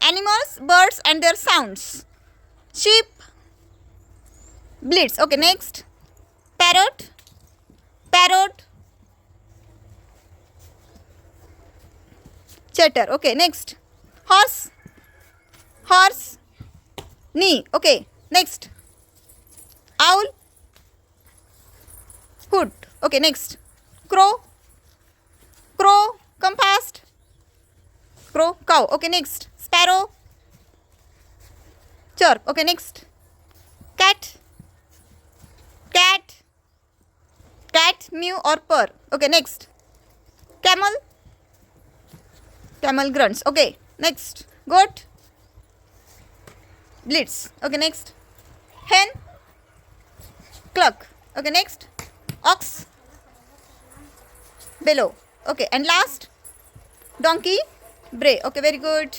Animals, birds and their sounds. Sheep bleats. Okay, next. Parrot, parrot, chatter. Okay, next. Horse, horse, knee. Okay, next. Owl, hood. Okay, next. Crow, crow, come fast. Crow, cow. Okay, next. Sparrow, chirp. Okay, next. Cat, cat, cat, mew or purr. Okay, next. Camel, camel grunts. Okay, next. Goat, bleats. Okay, next. Hen, cluck. Okay, next. Ox, bellow. Okay, and last. Donkey, bray. Okay, very good.